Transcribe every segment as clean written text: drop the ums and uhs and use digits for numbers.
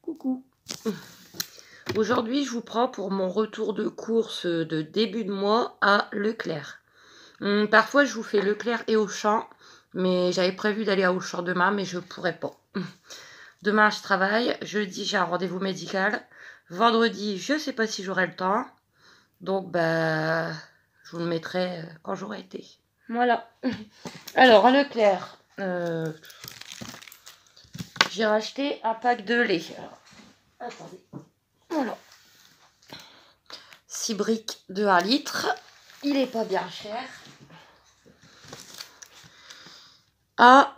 Coucou. Aujourd'hui, je vous prends pour mon retour de course de début de mois à Leclerc. Parfois, je vous fais Leclerc et Auchan, mais j'avais prévu d'aller à Auchan demain, mais je ne pourrais pas. Demain, je travaille. Jeudi, j'ai un rendez-vous médical. Vendredi, je ne sais pas si j'aurai le temps. Donc, bah, je vous le mettrai quand j'aurai été. Voilà. Alors, à Leclerc, j'ai racheté un pack de lait. Alors, attendez. Voilà. 6 briques de 1 litre. Il est pas bien cher. À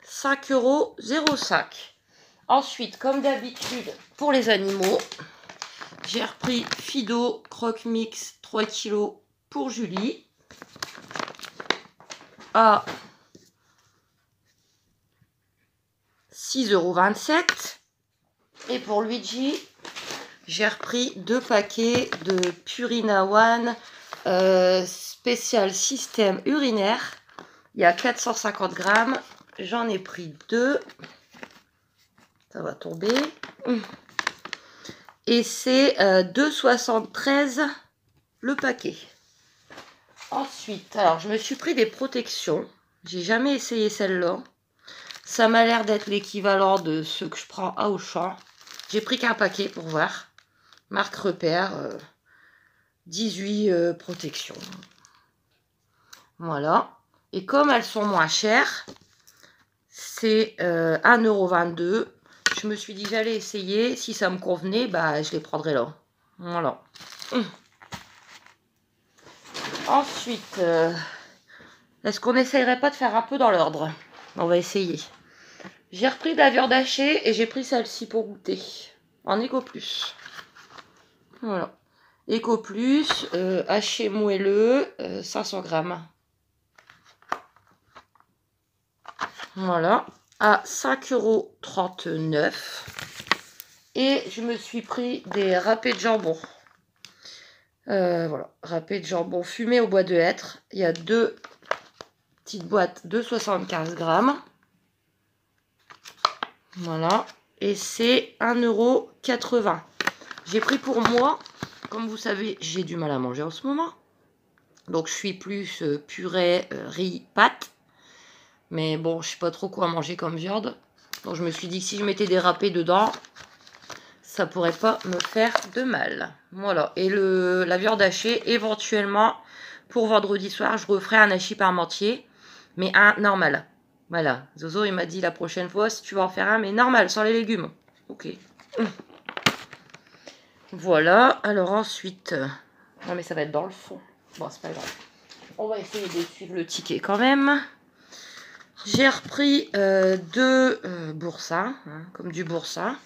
5,05 €. Ensuite, comme d'habitude, pour les animaux, j'ai repris Fido Croque Mix 3 kg pour Julie. À 6,27 €. Et pour Luigi, j'ai repris 2 paquets de Purina One spécial système urinaire. Il y a 450 grammes. J'en ai pris 2. Ça va tomber. Et c'est 2,73 € le paquet. Ensuite, alors je me suis pris des protections. J'ai jamais essayé celle-là. Ça m'a l'air d'être l'équivalent de ceux que je prends à Auchan. J'ai pris qu'un paquet pour voir. Marque Repère. 18 protections. Voilà. Et comme elles sont moins chères, c'est 1,22 €. Je me suis dit j'allais essayer. Si ça me convenait, bah, je les prendrai là. Voilà. Ensuite, est-ce qu'on n'essayerait pas de faire un peu dans l'ordre? On va essayer. J'ai repris de la viande hachée et j'ai pris celle-ci pour goûter. En Eco Plus. Voilà. Eco Plus, haché moelleux, 500 grammes. Voilà. À 5,39 €. Et je me suis pris des râpés de jambon. Voilà. Râpés de jambon fumé au bois de hêtre. Il y a 2 petites boîtes de 75 grammes. Voilà. Et c'est 1,80 €. J'ai pris pour moi. Comme vous savez, j'ai du mal à manger en ce moment. Donc, je suis plus purée, riz, pâtes. Mais bon, je sais pas trop quoi manger comme viande. Donc, je me suis dit que si je mettais des râpés dedans, ça pourrait pas me faire de mal. Voilà. Et la viande hachée, éventuellement, pour vendredi soir, je referai un hachis parmentier. Mais un normal. Voilà. Zozo, il m'a dit la prochaine fois, si tu vas en faire un, mais normal, sans les légumes. Ok. Voilà. Alors ensuite... Non, mais ça va être dans le fond. Bon, c'est pas grave. On va essayer de suivre le ticket quand même. J'ai repris 2 boursins, hein, comme du boursin.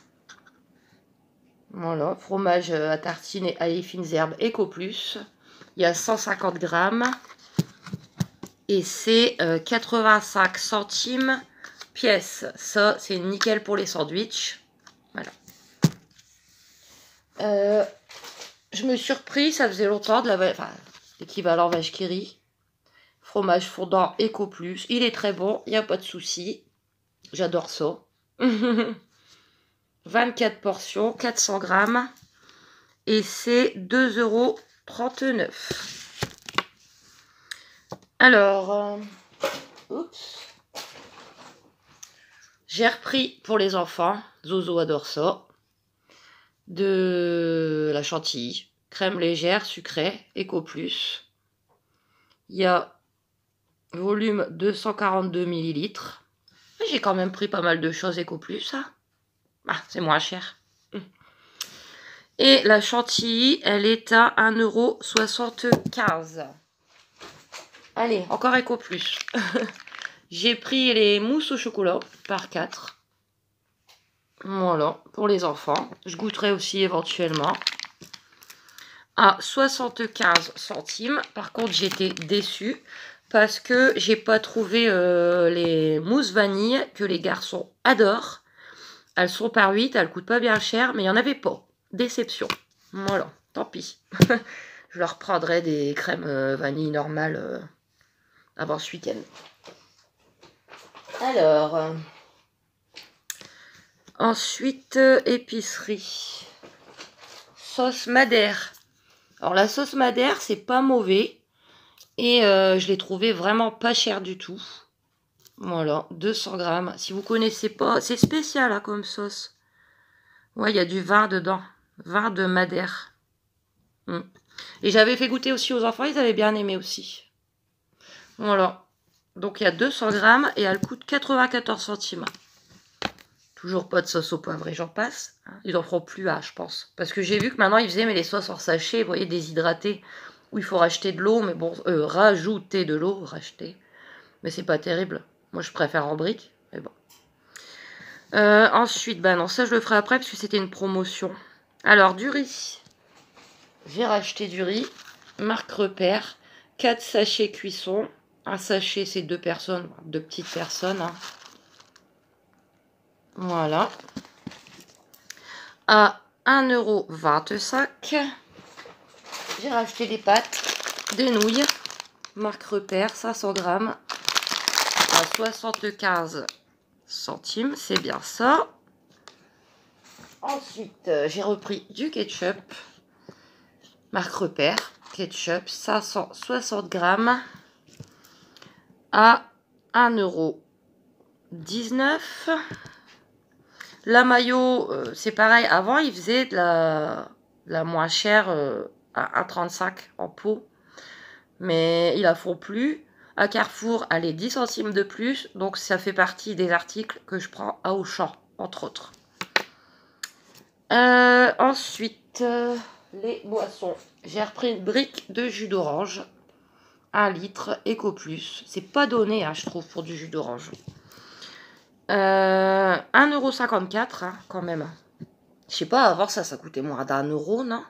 Voilà, fromage à tartiner à les fines herbes Eco Plus. Il y a 150 grammes. Et c'est 85 centimes pièce. Ça, c'est nickel pour les sandwichs. Voilà. Je me suis repris, ça faisait longtemps, de l'équivalent vache qui rit. Fromage fondant Eco Plus. Il est très bon, il n'y a pas de souci. J'adore ça. 24 portions, 400 grammes. Et c'est 2,39 €. Alors, oups. J'ai repris pour les enfants. Zozo adore ça. De la chantilly. Crème légère, sucrée, Eco Plus. Il y a volume 242 ml. J'ai quand même pris pas mal de choses Eco Plus. Hein. Ah, c'est moins cher. Et la chantilly, elle est à 1,75 €. Allez, encore Eco Plus. J'ai pris les mousses au chocolat par 4. Voilà, pour les enfants. Je goûterai aussi éventuellement. À 75 centimes. Par contre, j'étais déçue parce que j'ai pas trouvé les mousses vanille que les garçons adorent. Elles sont par 8, elles coûtent pas bien cher, mais il n'y en avait pas. Déception. Voilà, tant pis. Je leur prendrai des crèmes vanille normales avant ce week-end. Alors, Ensuite, épicerie. Sauce Madère. Alors la sauce Madère, c'est pas mauvais. Et je l'ai trouvé vraiment pas cher du tout. Voilà, 200 grammes. Si vous connaissez pas, c'est spécial hein, comme sauce. Ouais, il y a du vin dedans. Vin de Madère. Et j'avais fait goûter aussi aux enfants, ils avaient bien aimé aussi. Voilà. Donc il y a 200 grammes et elle coûte 94 centimes. Toujours pas de sauce au poivre et j'en passe. Ils en feront plus à, je pense. Parce que j'ai vu que maintenant ils faisaient mais les sauces en sachet, vous voyez, déshydratées. Où il faut racheter de l'eau, mais bon, rajouter de l'eau, racheter. Mais c'est pas terrible. Moi je préfère en brique, mais bon. Ensuite, bah non, ça je le ferai après parce que c'était une promotion. Alors, du riz. J'ai racheté du riz. Marque Repère. 4 sachets cuisson. Un sachet, c'est 2 personnes, 2 petites personnes. Hein. Voilà. À 1,25 €. J'ai racheté des pâtes, des nouilles. Marque Repère, 500 grammes. À 75 centimes, c'est bien ça. Ensuite, j'ai repris du ketchup. Marque Repère, ketchup, 560 grammes. À 1,19 €. La mayo, c'est pareil. Avant, ils faisaient de la moins chère à 1,35 € en pot. Mais ils la font plus. À Carrefour, elle est 10 centimes de plus. Donc, ça fait partie des articles que je prends à Auchan, entre autres. Ensuite, les boissons. J'ai repris une brique de jus d'orange. 1 litre, Eco Plus. C'est pas donné, hein, je trouve, pour du jus d'orange. 1,54 € hein, quand même. Je sais pas, avant ça coûtait moins d'1 €, non?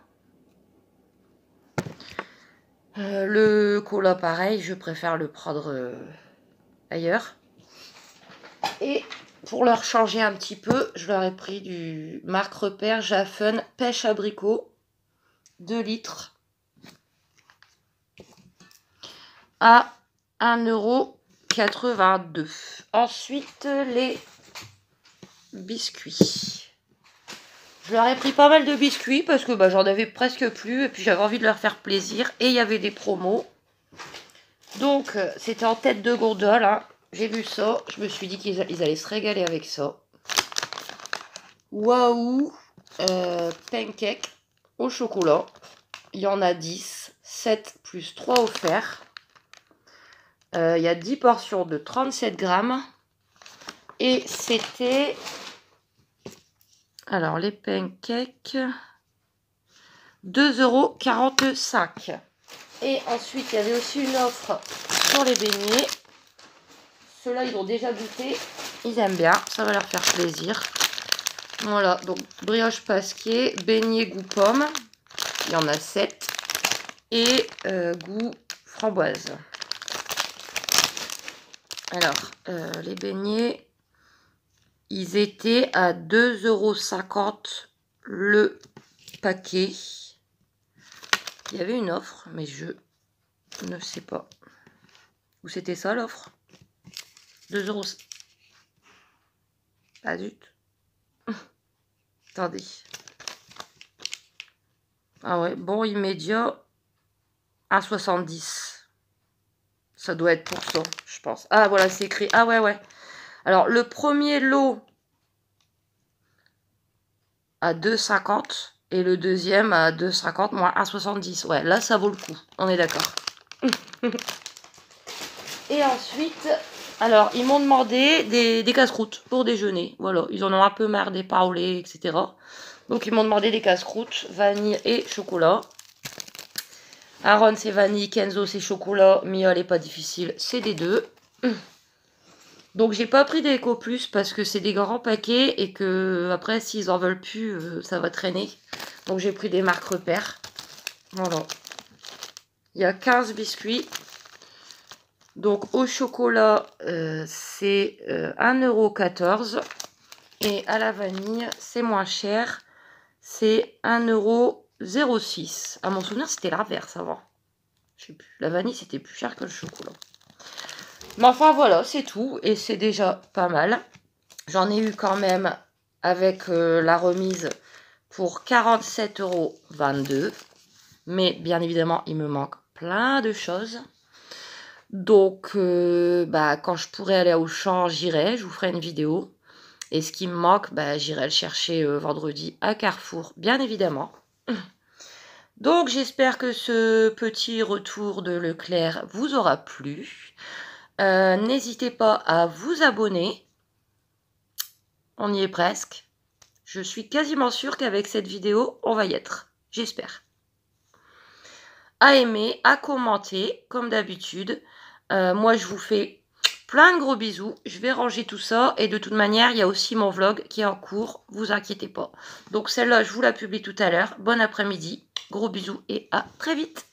Le cola, pareil, je préfère le prendre ailleurs. Et pour leur changer un petit peu, je leur ai pris du Marque Repère Jaffen Pêche Abricot. 2 litres. À 1,82 €. Ensuite, les biscuits. Je leur ai pris pas mal de biscuits parce que bah, j'en avais presque plus et puis j'avais envie de leur faire plaisir. Et il y avait des promos. Donc, c'était en tête de gondole. Hein. J'ai vu ça. Je me suis dit qu'ils allaient se régaler avec ça. Waouh, pancake au chocolat. Il y en a 10. 7 plus 3 offerts. Il y a 10 portions de 37 grammes. Et c'était... Alors, les pancakes... 2,45 €. Et ensuite, il y avait aussi une offre sur les beignets. Ceux-là, ils ont déjà goûté. Ils aiment bien. Ça va leur faire plaisir. Voilà. Donc, brioche pasquier, beignets goût pomme. Il y en a 7. Et goût framboise. Alors, les beignets, ils étaient à 2,50 € le paquet. Il y avait une offre, mais je ne sais pas. Où c'était ça l'offre? 2 €. Ah zut. Attendez. Ah ouais, bon immédiat. 1,70 €. Ça doit être pour ça, je pense. Ah voilà, c'est écrit. Ah ouais. Alors, le premier lot à 2,50 € et le deuxième à 2,50 moins 1,70 €. Ouais, là, ça vaut le coup. On est d'accord. Et ensuite, alors, ils m'ont demandé des casse-croûtes pour déjeuner. Voilà, ils en ont un peu marre des pains au lait, etc. Donc, ils m'ont demandé des casse-croûtes, vanille et chocolat. Aaron, c'est vanille. Kenzo, c'est chocolat. Mia, elle est pas difficile. C'est des deux. Donc, j'ai pas pris des Eco Plus parce que c'est des grands paquets et que après, s'ils en veulent plus, ça va traîner. Donc, j'ai pris des marques Repères. Voilà. Il y a 15 biscuits. Donc, au chocolat, c'est 1,14 €. Et à la vanille, c'est moins cher. C'est 1,06 €. À mon souvenir, c'était l'inverse avant. Je sais plus. La vanille, c'était plus cher que le chocolat. Mais enfin, voilà, c'est tout. Et c'est déjà pas mal. J'en ai eu quand même avec la remise pour 47,22 €. Mais bien évidemment, il me manque plein de choses. Donc, quand je pourrai aller à Auchan, j'irai, je vous ferai une vidéo. Et ce qui me manque, j'irai le chercher vendredi à Carrefour, bien évidemment. Donc, j'espère que ce petit retour de Leclerc vous aura plu. N'hésitez pas à vous abonner. On y est presque. Je suis quasiment sûre qu'avec cette vidéo, on va y être. J'espère. À aimer, à commenter, comme d'habitude. Moi, je vous fais plein de gros bisous. Je vais ranger tout ça. Et de toute manière, il y a aussi mon vlog qui est en cours. Vous inquiétez pas. Donc celle-là, je vous la publie tout à l'heure. Bon après-midi. Gros bisous et à très vite.